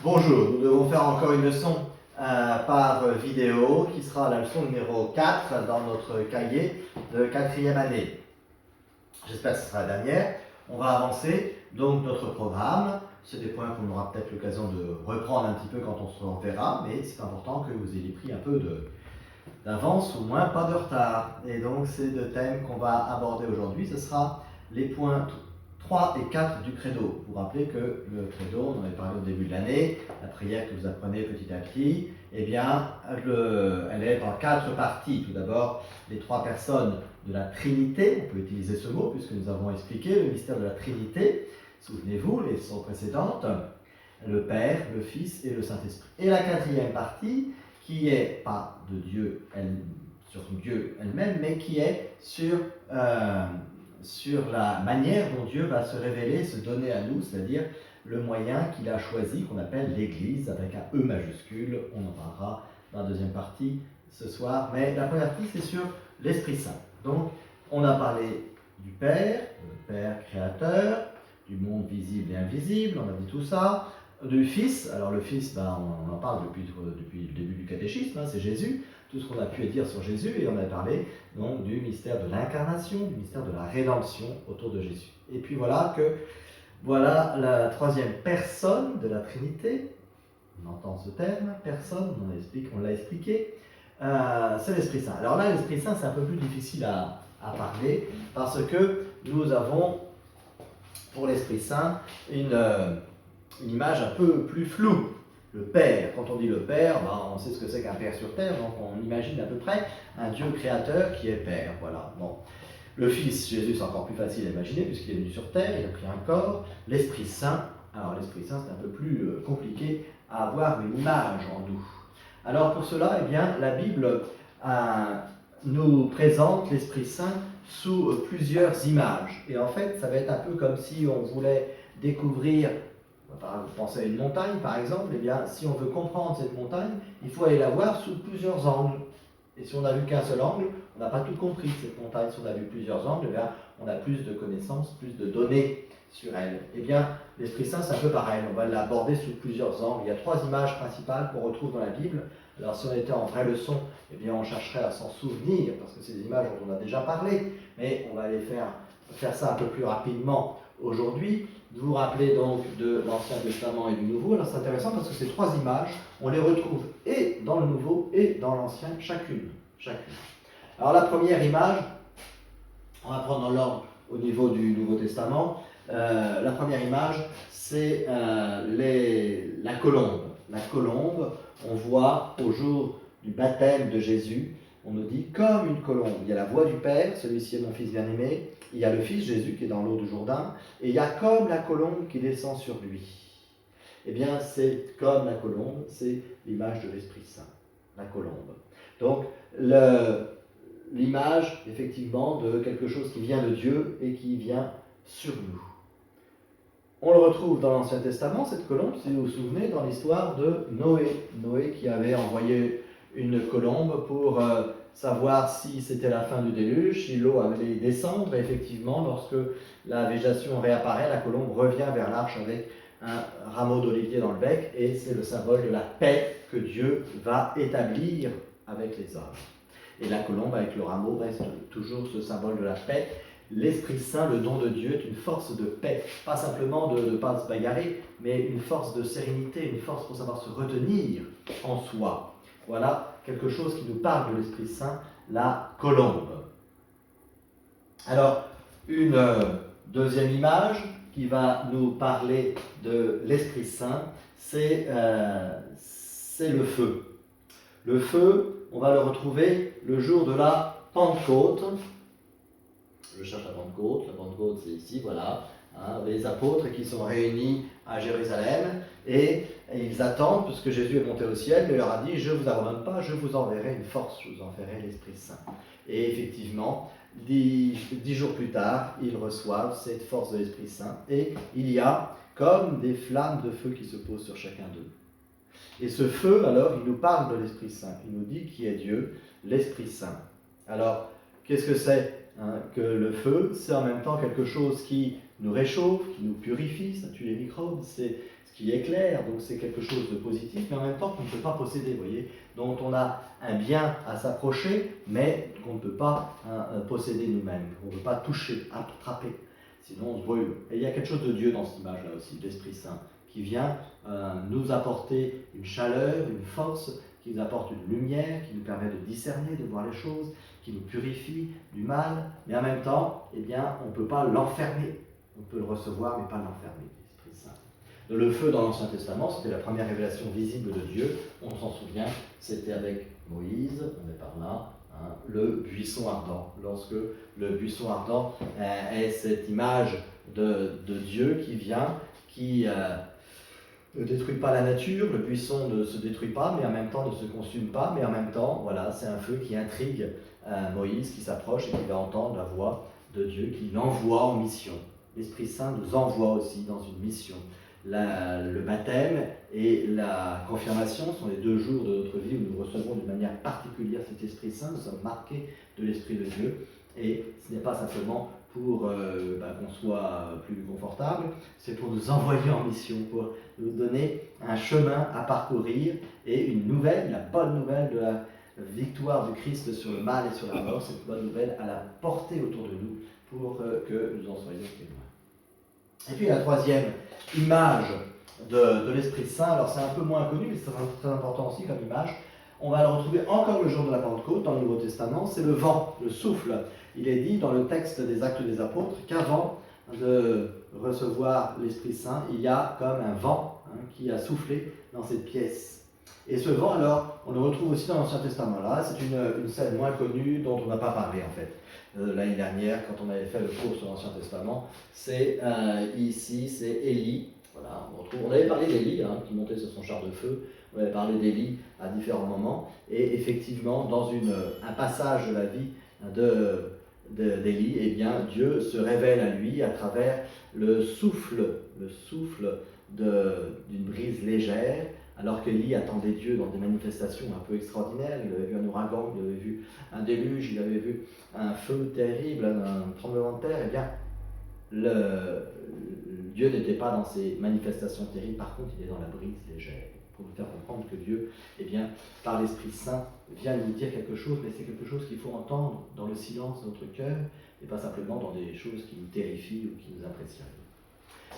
Bonjour, nous devons faire encore une leçon par vidéo qui sera la leçon numéro 4 dans notre cahier de 4e année. J'espère que ce sera la dernière. On va avancer donc notre programme. C'est des points qu'on aura peut-être l'occasion de reprendre un petit peu quand on se reverra, mais c'est important que vous ayez pris un peu d'avance, au moins pas de retard. Et donc c'est deux thèmes qu'on va aborder aujourd'hui. Ce sera les points 3 et 4 du credo. Vous vous rappelez que le credo, on en avait parlé au début de l'année, la prière que vous apprenez petit à petit, eh bien, elle est en 4 parties. Tout d'abord, les 3 personnes de la Trinité, on peut utiliser ce mot puisque nous avons expliqué le mystère de la Trinité. Souvenez-vous, les leçons précédentes, le Père, le Fils et le Saint-Esprit. Et la 4e partie, qui est pas de Dieu, sur Dieu elle-même, mais qui est sur la manière dont Dieu va se révéler, se donner à nous, c'est-à-dire le moyen qu'il a choisi, qu'on appelle l'Église, avec un E majuscule. On en parlera dans la deuxième partie ce soir. Mais la première partie, c'est sur l'Esprit Saint. Donc, on a parlé du Père, le Père créateur, du monde visible et invisible, on a dit tout ça. Du Fils, alors le Fils, on en parle depuis le début du catéchisme, c'est Jésus, tout ce qu'on a pu dire sur Jésus, et on a parlé donc du mystère de l'incarnation, du mystère de la rédemption autour de Jésus. Et puis voilà la 3e personne de la Trinité, on entend ce terme, personne, on l'a expliqué, c'est l'Esprit Saint. Alors là, l'Esprit Saint, c'est un peu plus difficile à parler, parce que nous avons, pour l'Esprit Saint, une image un peu plus floue. Le Père, quand on dit le Père, on sait ce que c'est qu'un Père sur terre, donc on imagine à peu près un Dieu créateur qui est Père. Voilà. Bon. Le Fils, Jésus, c'est encore plus facile à imaginer puisqu'il est venu sur terre, il a pris un corps. L'Esprit Saint, alors l'Esprit Saint c'est un peu plus compliqué à avoir une image en nous. Alors pour cela, eh bien, la Bible nous présente l'Esprit Saint sous plusieurs images. Et en fait, ça va être un peu comme si on voulait découvrir, vous pensez à une montagne par exemple, eh bien, si on veut comprendre cette montagne, il faut aller la voir sous plusieurs angles. Et si on n'a vu qu'un seul angle, on n'a pas tout compris cette montagne. Si on a vu plusieurs angles, eh bien, on a plus de connaissances, plus de données sur elle. Eh bien, l'Esprit Saint, c'est un peu pareil. On va l'aborder sous plusieurs angles. Il y a 3 images principales qu'on retrouve dans la Bible. Alors, si on était en vraie leçon, eh bien, on chercherait à s'en souvenir, parce que c'est des images dont on a déjà parlé. Mais on va aller faire ça un peu plus rapidement aujourd'hui. Vous vous rappelez donc de l'Ancien Testament et du Nouveau. Alors, c'est intéressant parce que ces 3 images, on les retrouve et dans le Nouveau et dans l'Ancien, chacune. Alors, la première image, on va prendre dans l'ordre au niveau du Nouveau Testament. La première image, c'est la colombe. La colombe, on voit au jour du baptême de Jésus, on nous dit comme une colombe. Il y a la voix du Père, celui-ci est mon Fils bien-aimé. Il y a le Fils Jésus qui est dans l'eau du Jourdain. Et il y a comme la colombe qui descend sur lui. Eh bien, c'est comme la colombe, c'est l'image de l'Esprit Saint, la colombe. Donc, l'image, effectivement, de quelque chose qui vient de Dieu et qui vient sur nous. On le retrouve dans l'Ancien Testament, cette colombe, si vous vous souvenez, dans l'histoire de Noé. Noé qui avait envoyé une colombe pour savoir si c'était la fin du déluge, si l'eau allait descendre. Et effectivement, lorsque la végétation réapparaît, la colombe revient vers l'arche avec un rameau d'olivier dans le bec, et c'est le symbole de la paix que Dieu va établir avec les hommes. Et la colombe avec le rameau reste toujours ce symbole de la paix. L'Esprit Saint, le don de Dieu, est une force de paix. Pas simplement de ne pas se bagarrer, mais une force de sérénité, une force pour savoir se retenir en soi. Voilà quelque chose qui nous parle de l'Esprit Saint, la colombe. Alors, une deuxième image qui va nous parler de l'Esprit Saint, c'est le feu. Le feu, on va le retrouver le jour de la Pentecôte. Je cherche la Pentecôte c'est ici, voilà. Les apôtres qui sont réunis à Jérusalem et ils attendent, puisque Jésus est monté au ciel, mais il leur a dit, je ne vous abandonne pas, je vous enverrai une force, je vous enverrai l'Esprit Saint. Et effectivement, 10 jours plus tard, ils reçoivent cette force de l'Esprit Saint et il y a comme des flammes de feu qui se posent sur chacun d'eux. Et ce feu, alors, il nous parle de l'Esprit Saint. Il nous dit qui est Dieu, l'Esprit Saint. Alors, qu'est-ce que c'est que le feu? C'est en même temps quelque chose qui nous réchauffe, qui nous purifie, ça tue les microbes, c'est ce qui éclaire, donc c'est quelque chose de positif, mais en même temps qu'on ne peut pas posséder, vous voyez, dont on a un bien à s'approcher, mais qu'on ne peut pas posséder nous-mêmes, on ne peut pas toucher, attraper, sinon on se brûle. Et il y a quelque chose de Dieu dans cette image-là aussi, l'Esprit Saint, qui vient nous apporter une chaleur, une force, qui nous apporte une lumière, qui nous permet de discerner, de voir les choses, qui nous purifie du mal, mais en même temps, eh bien, on ne peut pas l'enfermer. On peut le recevoir, mais pas l'enfermer, l'Esprit Saint. Le feu dans l'Ancien Testament, c'était la première révélation visible de Dieu. On s'en souvient, c'était avec Moïse, on est par là, hein, le buisson ardent. Lorsque le buisson ardent est cette image de Dieu qui vient, qui ne détruit pas la nature, le buisson ne se détruit pas, mais en même temps ne se consume pas, mais en même temps, voilà, c'est un feu qui intrigue Moïse, qui s'approche et qui va entendre la voix de Dieu, qui l'envoie en mission. L'Esprit Saint nous envoie aussi dans une mission. Le baptême et la confirmation sont les 2 jours de notre vie où nous recevons d'une manière particulière cet Esprit Saint. Nous sommes marqués de l'Esprit de Dieu. Et ce n'est pas simplement pour qu'on soit plus confortable, c'est pour nous envoyer en mission, pour nous donner un chemin à parcourir et une nouvelle, la bonne nouvelle de la victoire du Christ sur le mal et sur la mort, cette bonne nouvelle à la porter autour de nous pour que nous en soyons témoins. Et puis la troisième image de l'Esprit Saint, alors c'est un peu moins connu, mais c'est très important aussi comme image. On va le retrouver encore le jour de la Pentecôte dans le Nouveau Testament, c'est le vent, le souffle. Il est dit dans le texte des Actes des Apôtres qu'avant de recevoir l'Esprit Saint, il y a comme un vent qui a soufflé dans cette pièce. Et ce vent, alors, on le retrouve aussi dans l'Ancien Testament. Là, c'est une scène moins connue dont on n'a pas parlé en fait. L'année dernière, quand on avait fait le cours sur l'Ancien Testament, c'est ici, c'est Élie. Voilà, on avait parlé d'Élie, qui montait sur son char de feu. On avait parlé d'Élie à différents moments. Et effectivement, dans un passage de la vie d'Élie, eh bien, Dieu se révèle à lui à travers le souffle d'une brise légère, alors qu'Élie attendait Dieu dans des manifestations un peu extraordinaires. Il avait vu un ouragan, il avait vu un déluge, il avait vu un feu terrible, un tremblement de terre. Eh bien, Dieu n'était pas dans ces manifestations terribles, par contre, il est dans la brise légère. Pour nous faire comprendre que Dieu, eh bien, par l'Esprit Saint, vient nous dire quelque chose, mais c'est quelque chose qu'il faut entendre dans le silence de notre cœur, et pas simplement dans des choses qui nous terrifient ou qui nous impressionnent.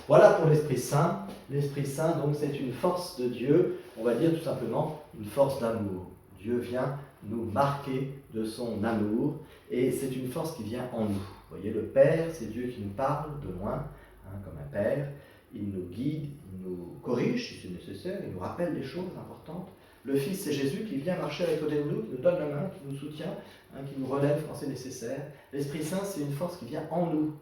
Voilà pour l'Esprit Saint. L'Esprit Saint, donc, c'est une force de Dieu, on va dire tout simplement une force d'amour. Dieu vient nous marquer de son amour, et c'est une force qui vient en nous. Vous voyez, le Père, c'est Dieu qui nous parle de loin, comme un Père. Il nous guide, il nous corrige si c'est nécessaire, il nous rappelle des choses importantes. Le Fils, c'est Jésus qui vient marcher à côté de nous, qui nous donne la main, qui nous soutient, qui nous relève quand c'est nécessaire. L'Esprit Saint, c'est une force qui vient en nous,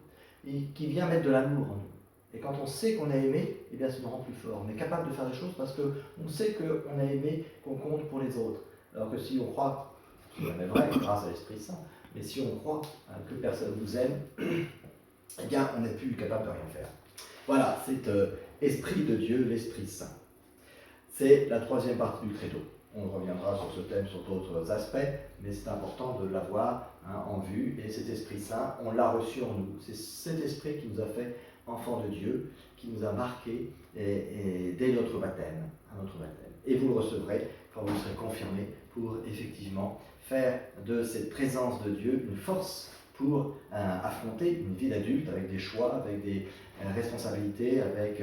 et qui vient mettre de l'amour en nous. Et quand on sait qu'on a aimé, eh bien, ça nous rend plus fort. On est capable de faire des choses parce qu'on sait qu'on a aimé, qu'on compte pour les autres. Alors que si on croit, c'est jamais vrai grâce à l'Esprit Saint, mais si on croit que personne nous aime, eh bien, on n'est plus capable de rien faire. Voilà, c'est Esprit de Dieu, l'Esprit Saint. C'est la troisième partie du credo. On reviendra sur ce thème, sur d'autres aspects, mais c'est important de l'avoir en vue. Et cet Esprit Saint, on l'a reçu en nous. C'est cet Esprit qui nous a fait enfants de Dieu, qui nous a marqués dès notre baptême, à notre baptême. Et vous le recevrez quand vous serez confirmés pour effectivement faire de cette présence de Dieu une force pour affronter une vie d'adulte avec des choix, avec des responsabilités, avec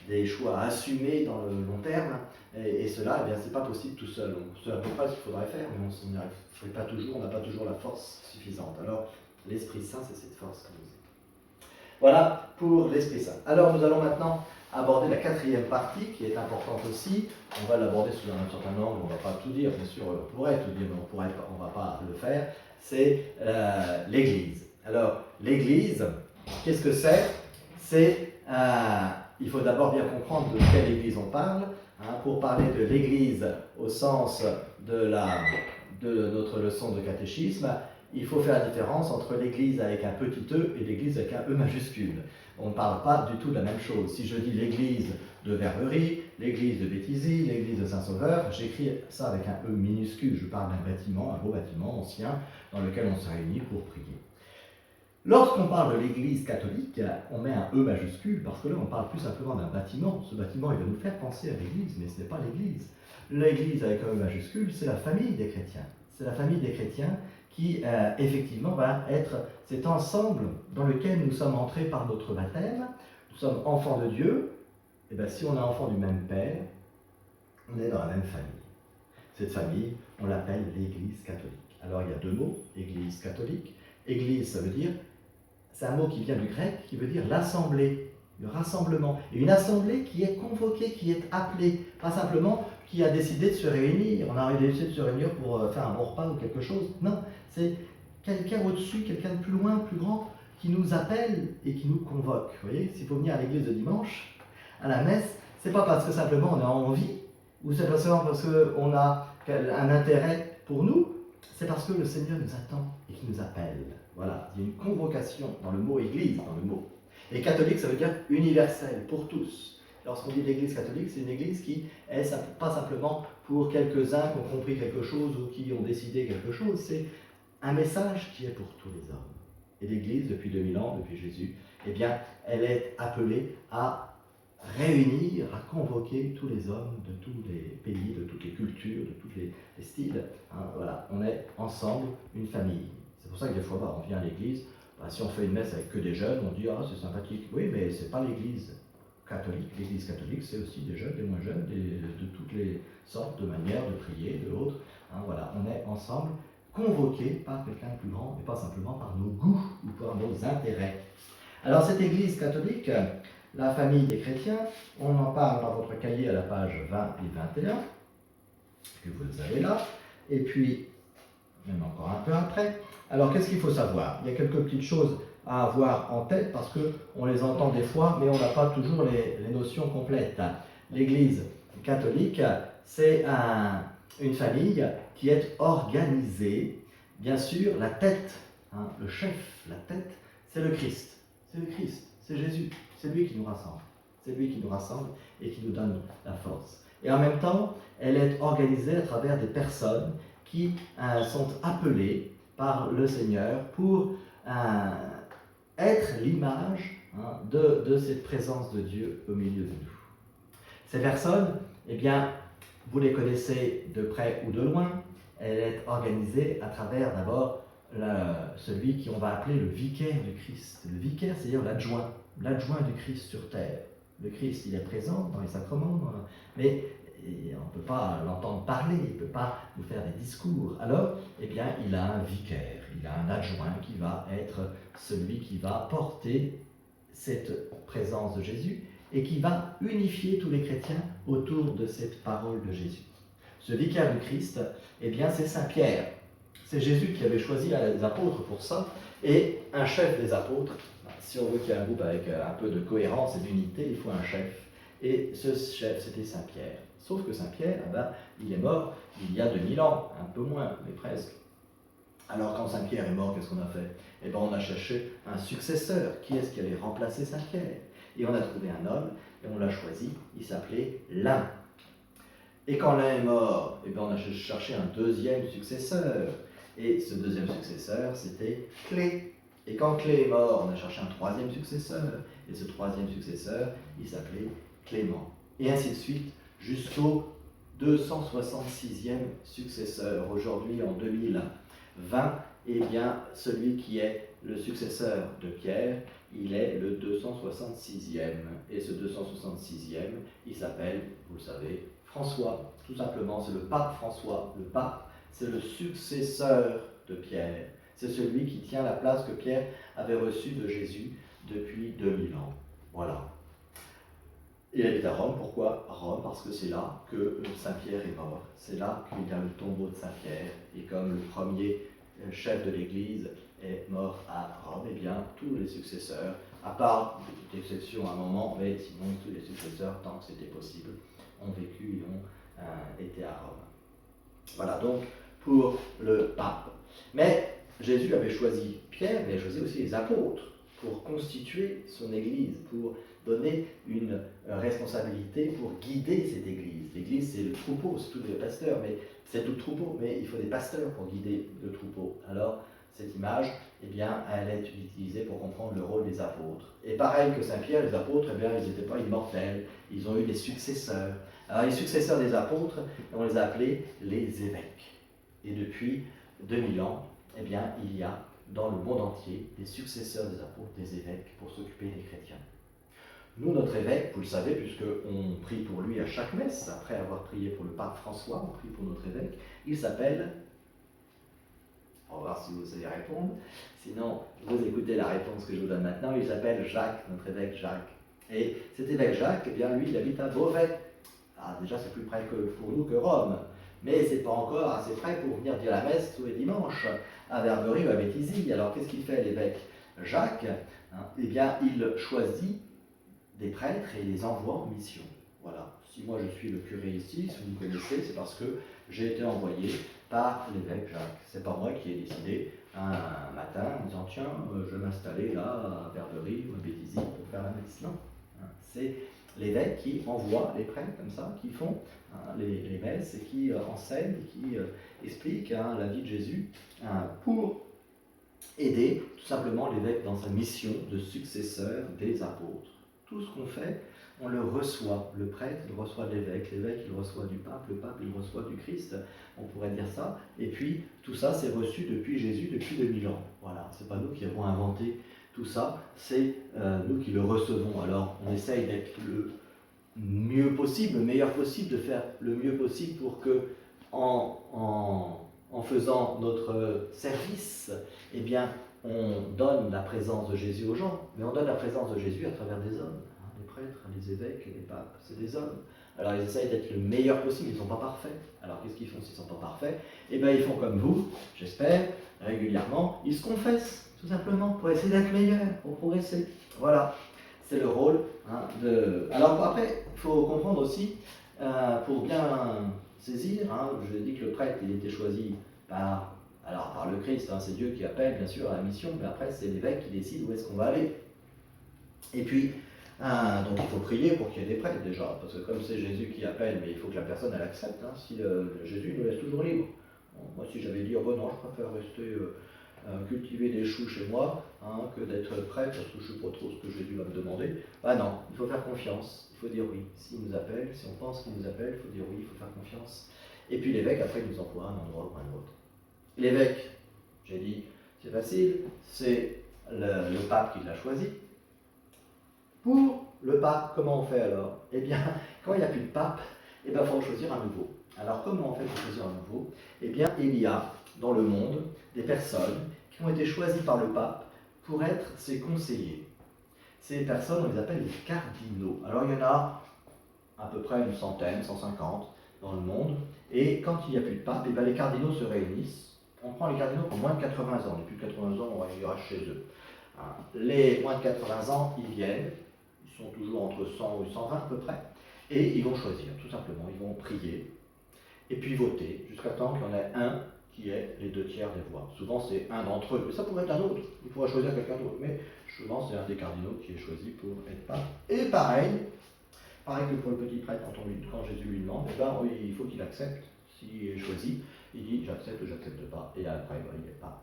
des choix à assumer dans le long terme. Et cela, eh bien, c'est pas possible tout seul. On ne sait à peu près ce qu'il faudrait faire, mais on n'y arrive pas toujours, on n'a pas toujours la force suffisante. Alors, l'Esprit Saint, c'est cette force qui nous aide. Voilà pour l'Esprit Saint. Alors, nous allons maintenant aborder la quatrième partie, qui est importante aussi. On va l'aborder sous un certain angle, on ne va pas tout dire, bien sûr, on pourrait tout dire, mais on ne va pas le faire. C'est l'Église. Alors, l'Église, qu'est-ce que c'est? Il faut d'abord bien comprendre de quelle Église on parle. Pour parler de l'Église au sens de notre leçon de catéchisme, il faut faire la différence entre l'Église avec un petit e et l'Église avec un E majuscule. On ne parle pas du tout de la même chose. Si je dis l'Église de Verberie, l'Église de Béthisy, l'Église de Saint-Sauveur, j'écris ça avec un E minuscule. Je parle d'un bâtiment, un beau bâtiment ancien, dans lequel on se réunit pour prier. Lorsqu'on parle de l'Église catholique, on met un E majuscule parce que là, on parle plus simplement d'un bâtiment. Ce bâtiment, il va nous faire penser à l'Église, mais ce n'est pas l'Église. L'Église avec un E majuscule, c'est la famille des chrétiens. C'est la famille des chrétiens qui, effectivement, va être cet ensemble dans lequel nous sommes entrés par notre baptême. Nous sommes enfants de Dieu. Et bien, si on est enfant du même Père, on est dans la même famille. Cette famille, on l'appelle l'Église catholique. Alors, il y a deux mots, Église catholique. Église, ça veut dire, c'est un mot qui vient du grec, qui veut dire l'assemblée, le rassemblement. Et une assemblée qui est convoquée, qui est appelée, pas simplement qui a décidé de se réunir. On a décidé de se réunir pour faire un bon repas ou quelque chose. Non, c'est quelqu'un au-dessus, quelqu'un de plus loin, plus grand, qui nous appelle et qui nous convoque. Vous voyez, s'il faut venir à l'église de dimanche, à la messe, c'est pas parce que simplement on a envie, ou c'est pas seulement parce qu'on a un intérêt pour nous, c'est parce que le Seigneur nous attend et qu'il nous appelle. Voilà, il y a une convocation dans le mot église, dans le mot. Et catholique, ça veut dire universel, pour tous. Lorsqu'on dit l'église catholique, c'est une église qui est pas simplement pour quelques-uns qui ont compris quelque chose ou qui ont décidé quelque chose, c'est un message qui est pour tous les hommes. Et l'église, depuis 2000 ans, depuis Jésus, eh bien, elle est appelée à réunir, à convoquer tous les hommes de tous les pays, de toutes les cultures, de tous les styles. Hein, voilà, on est ensemble, une famille. C'est pour ça que des fois, on vient à l'église, si on fait une messe avec que des jeunes, on dit « Ah, c'est sympathique ». Oui, mais ce n'est pas l'église catholique. L'église catholique, c'est aussi des jeunes, des moins jeunes, de toutes les sortes de manières de prier, de autres. Hein, voilà, on est ensemble, convoqués par quelqu'un de plus grand, et pas simplement par nos goûts ou par nos intérêts. Alors cette église catholique, la famille des chrétiens, on en parle dans votre cahier à la page 20 et 21, que vous avez là, et puis, même encore un peu après. Alors, qu'est-ce qu'il faut savoir? Il y a quelques petites choses à avoir en tête, parce qu'on les entend des fois, mais on n'a pas toujours les notions complètes. L'Église catholique, c'est une famille qui est organisée. Bien sûr, la tête, hein, le chef, la tête, c'est le Christ. C'est le Christ, c'est Jésus. C'est lui qui nous rassemble. C'est lui qui nous rassemble et qui nous donne la force. Et en même temps, elle est organisée à travers des personnes qui sont appelées par le Seigneur pour être l'image de cette présence de Dieu au milieu de nous. Ces personnes, eh bien, vous les connaissez de près ou de loin. Elle est organisée à travers d'abord celui qu'on va appeler le vicaire du Christ. Le vicaire, c'est-à-dire l'adjoint du Christ sur terre. Le Christ, il est présent dans les sacrements, mais on ne peut pas l'entendre parler, il ne peut pas nous faire des discours. Alors, eh bien, il a un vicaire, il a un adjoint qui va être celui qui va porter cette présence de Jésus et qui va unifier tous les chrétiens autour de cette parole de Jésus. Ce vicaire du Christ, eh bien, c'est Saint Pierre. C'est Jésus qui avait choisi les apôtres pour ça, et un chef des apôtres. Si on veut qu'il y ait un groupe avec un peu de cohérence et d'unité, il faut un chef. Et ce chef, c'était Saint Pierre. Sauf que Saint Pierre, il est mort il y a 2000 ans, un peu moins, mais presque. Alors quand Saint Pierre est mort, qu'est-ce qu'on a fait? Eh bien, on a cherché un successeur. Qui est-ce qui allait remplacer Saint Pierre? Et on a trouvé un homme, et on l'a choisi, il s'appelait L'un. Et quand l'un est mort, eh bien, on a cherché un deuxième successeur. Et ce deuxième successeur, c'était Clé. Et quand Clé est mort, on a cherché un troisième successeur. Et ce troisième successeur, il s'appelait Clément. Et ainsi de suite, jusqu'au 266e successeur. Aujourd'hui, en 2020, eh bien, celui qui est le successeur de Pierre, il est le 266e. Et ce 266e, il s'appelle, vous le savez, François. Tout simplement, c'est le pape François. Le pape, c'est le successeur de Pierre. C'est celui qui tient la place que Pierre avait reçue de Jésus depuis 2000 ans. Voilà. Il habite à Rome. Pourquoi Rome? Parce que c'est là que Saint-Pierre est mort. C'est là qu'il y a le tombeau de Saint-Pierre. Et comme le premier chef de l'Église est mort à Rome, eh bien, tous les successeurs, à part des exceptions à un moment, mais sinon tous les successeurs, tant que c'était possible, ont vécu et ont été à Rome. Voilà donc pour le pape. Mais Jésus avait choisi Pierre, mais il a choisi aussi les apôtres pour constituer son Église, pour donner une responsabilité, pour guider cette Église. L'Église, c'est le troupeau, c'est tous les pasteurs, mais c'est tout le troupeau, mais il faut des pasteurs pour guider le troupeau. Alors, cette image, eh bien, elle est utilisée pour comprendre le rôle des apôtres. Et pareil que Saint Pierre, les apôtres, eh bien, ils n'étaient pas immortels, ils ont eu des successeurs. Alors les successeurs des apôtres, on les a appelés les évêques. Et depuis 2000 ans, eh bien, il y a dans le monde entier des successeurs des apôtres, des évêques, pour s'occuper des chrétiens. Nous, notre évêque, vous le savez, puisqu'on prie pour lui à chaque messe, après avoir prié pour le pape François, on prie pour notre évêque, il s'appelle, on va voir si vous savez répondre, sinon vous écoutez la réponse que je vous donne maintenant, il s'appelle Jacques, notre évêque Jacques. Et cet évêque Jacques, eh bien, lui, il habite à Beauvais. Ah, déjà, c'est plus près pour nous que Rome, mais c'est pas encore assez près pour venir dire la messe tous les dimanches, à Verberie ou à Béthisy. Alors, qu'est-ce qu'il fait, l'évêque Jacques? Eh bien, il choisit des prêtres et les envoie en mission. Voilà. Si moi je suis le curé ici, si vous me connaissez, c'est parce que j'ai été envoyé par l'évêque Jacques. C'est pas moi qui ai décidé un matin en disant tiens, je vais m'installer là à Verberie ou à Béthisy pour faire la messe. Non. C'est l'évêque qui envoie les prêtres comme ça, qui font les messes et qui enseignent, qui expliquent la vie de Jésus pour aider tout simplement l'évêque dans sa mission de successeur des apôtres. Tout ce qu'on fait, on le reçoit. Le prêtre, il reçoit de l'évêque, l'évêque, il reçoit du pape, le pape, il reçoit du Christ, on pourrait dire ça. Et puis, tout ça, c'est reçu depuis Jésus, depuis 2000 ans. Voilà, c'est pas nous qui avons inventé tout ça, c'est nous qui le recevons. Alors, on essaye d'être le mieux possible, le meilleur possible, de faire le mieux possible pour que, en faisant notre service, eh bien, on donne la présence de Jésus aux gens, mais on donne la présence de Jésus à travers des hommes. Les prêtres, les évêques, les papes, c'est des hommes. Alors ils essayent d'être le meilleur possible, ils ne sont pas parfaits. Alors qu'est-ce qu'ils font s'ils ne sont pas parfaits? Eh bien ils font comme vous, j'espère, régulièrement, ils se confessent, tout simplement, pour essayer d'être meilleurs, pour progresser. Voilà, c'est le rôle de... Alors après, il faut comprendre aussi, pour bien saisir, je dis que le prêtre, il était choisi par le Christ, c'est Dieu qui appelle bien sûr à la mission, mais après c'est l'évêque qui décide où est-ce qu'on va aller. Et puis, donc il faut prier pour qu'il y ait des prêtres déjà, parce que comme c'est Jésus qui appelle, mais il faut que la personne elle accepte, si Jésus nous laisse toujours libre. Bon, moi si j'avais dit, oh ben non, je préfère rester cultiver des choux chez moi, que d'être prêtre, parce que je ne sais pas trop ce que Jésus va me demander, non, il faut faire confiance, il faut dire oui. S'il nous appelle, si on pense qu'il nous appelle, il faut dire oui, il faut faire confiance. Et puis l'évêque, après, il nous envoie à un endroit ou à un autre. L'évêque, j'ai dit, c'est facile, c'est le pape qui l'a choisi. Pour le pape, comment on fait alors? Eh bien, quand il n'y a plus de pape, il faut en choisir un nouveau. Alors, comment on fait pour choisir un nouveau? Eh bien, il y a dans le monde des personnes qui ont été choisies par le pape pour être ses conseillers. Ces personnes, on les appelle les cardinaux. Alors, il y en a à peu près une centaine, 150 dans le monde. Et quand il n'y a plus de pape, les cardinaux se réunissent. On prend les cardinaux pour moins de 80 ans. Les plus de 80 ans, ils restent chez eux. Les moins de 80 ans, ils viennent. Ils sont toujours entre 100 ou 120 à peu près. Et ils vont choisir, tout simplement. Ils vont prier. Et puis voter, jusqu'à temps qu'il y en ait un qui ait les 2 tiers des voix. Souvent, c'est un d'entre eux. Mais ça pourrait être un autre. Il pourrait choisir quelqu'un d'autre. Mais souvent, c'est un des cardinaux qui est choisi pour être pape. Et pareil que pour le petit prêtre, quand Jésus lui demande, il faut qu'il accepte. S'il est choisi, il dit j'accepte ou j'accepte pas. Et après, il est pape.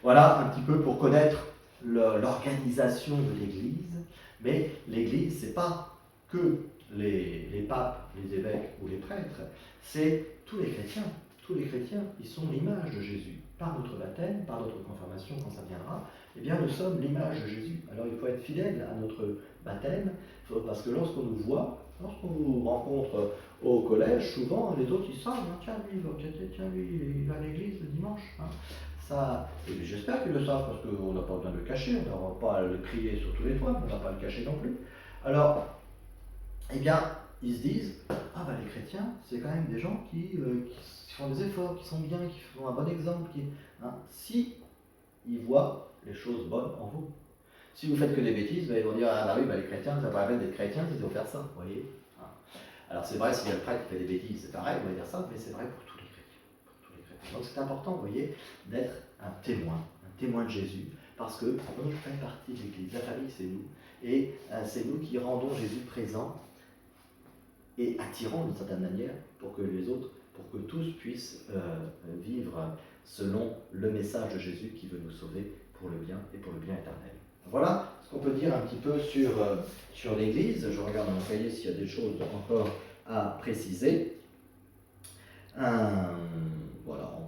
Voilà un petit peu pour connaître l'organisation de l'Église. Mais l'Église, c'est pas que les papes, les évêques ou les prêtres, c'est tous les chrétiens. Tous les chrétiens, ils sont l'image de Jésus. Par notre baptême, par notre confirmation, quand ça viendra, eh bien nous sommes l'image de Jésus. Alors il faut être fidèle à notre baptême, parce que lorsqu'on nous voit, lorsqu'on vous rencontre au collège, souvent les autres ils savent, tiens lui, il va à l'église le dimanche. Ça, et j'espère qu'ils le savent, parce qu'on n'a pas besoin de le cacher, on n'a pas à le crier sur tous les toits, on n'a pas à le cacher non plus. Alors, eh bien, ils se disent, les chrétiens, c'est quand même des gens qui font des efforts, qui sont bien, qui font un bon exemple. Si ils voient les choses bonnes en vous. Si vous faites que des bêtises, ils vont dire, les chrétiens, ça paraît d'être chrétiens, ils vont faire ça, vous voyez. Alors c'est vrai, si le prêtre fait des bêtises, c'est pareil, on va dire ça, mais c'est vrai pour tous les chrétiens. Donc c'est important, vous voyez, d'être un témoin de Jésus, parce que on fait partie de l'Église, la famille c'est nous, et c'est nous qui rendons Jésus présent et attirant d'une certaine manière pour que les autres pour que tous puissent vivre selon le message de Jésus qui veut nous sauver pour le bien et pour le bien éternel. Voilà ce qu'on peut dire un petit peu sur l'Église. Je regarde dans mon cahier s'il y a des choses encore à préciser. Voilà,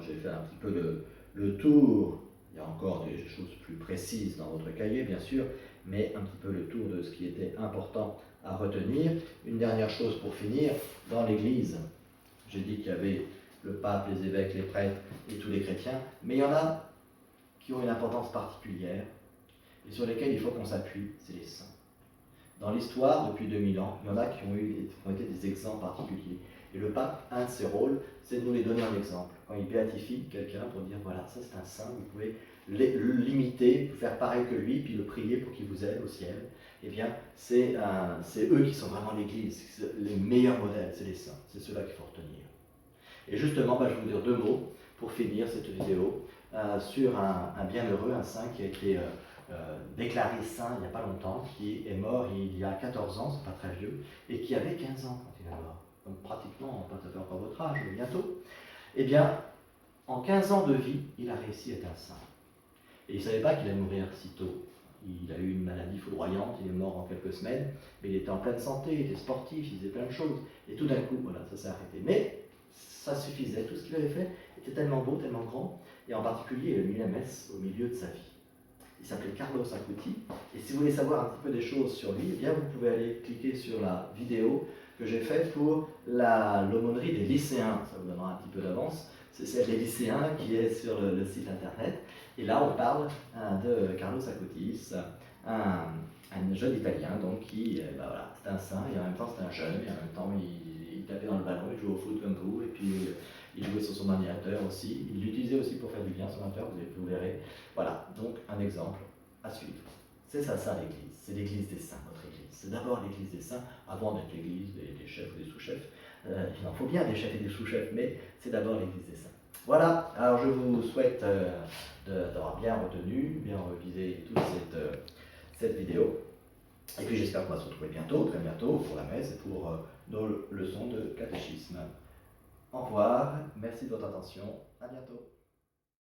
j'ai fait un petit peu le tour. Il y a encore des choses plus précises dans votre cahier, bien sûr, mais un petit peu le tour de ce qui était important à retenir. Une dernière chose pour finir, dans l'Église, j'ai dit qu'il y avait le pape, les évêques, les prêtres et tous les chrétiens, mais il y en a qui ont une importance particulière et sur lesquels il faut qu'on s'appuie, c'est les saints. Dans l'histoire, depuis 2000 ans, il y en a qui ont été des exemples particuliers. Et le pape, un de ses rôles, c'est de nous les donner en exemple. Quand il béatifie quelqu'un pour dire, voilà, ça c'est un saint, vous pouvez l'imiter, faire pareil que lui, puis le prier pour qu'il vous aide au ciel, eh bien, c'est eux qui sont vraiment l'Église. Les meilleurs modèles, c'est les saints. C'est ceux-là qu'il faut retenir. Et justement, je vais vous dire 2 mots pour finir cette vidéo sur un bienheureux, un saint qui a été déclaré saint il n'y a pas longtemps, qui est mort il y a 14 ans, c'est pas très vieux, et qui avait 15 ans quand il est mort. Donc pratiquement, pas tout à fait encore votre âge, mais bientôt. Eh bien, en 15 ans de vie, il a réussi à être un saint. Et il ne savait pas qu'il allait mourir si tôt. Il a eu une maladie foudroyante, il est mort en quelques semaines, mais il était en pleine santé, il était sportif, il faisait plein de choses. Et tout d'un coup, voilà, ça s'est arrêté. Mais ça suffisait, tout ce qu'il avait fait était tellement beau, tellement grand, et en particulier, il a mis la messe au milieu de sa vie. Il s'appelait Carlos Acuti, et si vous voulez savoir un petit peu des choses sur lui, eh bien vous pouvez aller cliquer sur la vidéo que j'ai faite pour l'aumônerie des lycéens. Ça vous donnera un petit peu d'avance. C'est celle des lycéens qui est sur le site internet. Et là, on parle de Carlos Acutis, un jeune Italien donc, qui, voilà, c'était un saint, et en même temps c'était un jeune, et en même temps il tapait dans le ballon, il jouait au foot comme vous, et puis il jouait sur son ordinateur aussi. Il l'utilisait aussi pour faire du bien, son ordinateur, vous verrez. Voilà, donc un exemple à suivre. C'est ça l'Église. C'est l'Église des saints, notre Église. C'est d'abord l'Église des saints, avant d'être l'Église des chefs ou des sous-chefs. Il en faut bien des chefs et des sous-chefs, mais c'est d'abord l'Église des saints. Voilà, alors je vous souhaite d'avoir bien retenu, bien revisé toute cette vidéo. Et puis j'espère qu'on va se retrouver bientôt, très bientôt, pour la messe et pour nos leçons de catéchisme. Au revoir, merci de votre attention, à bientôt.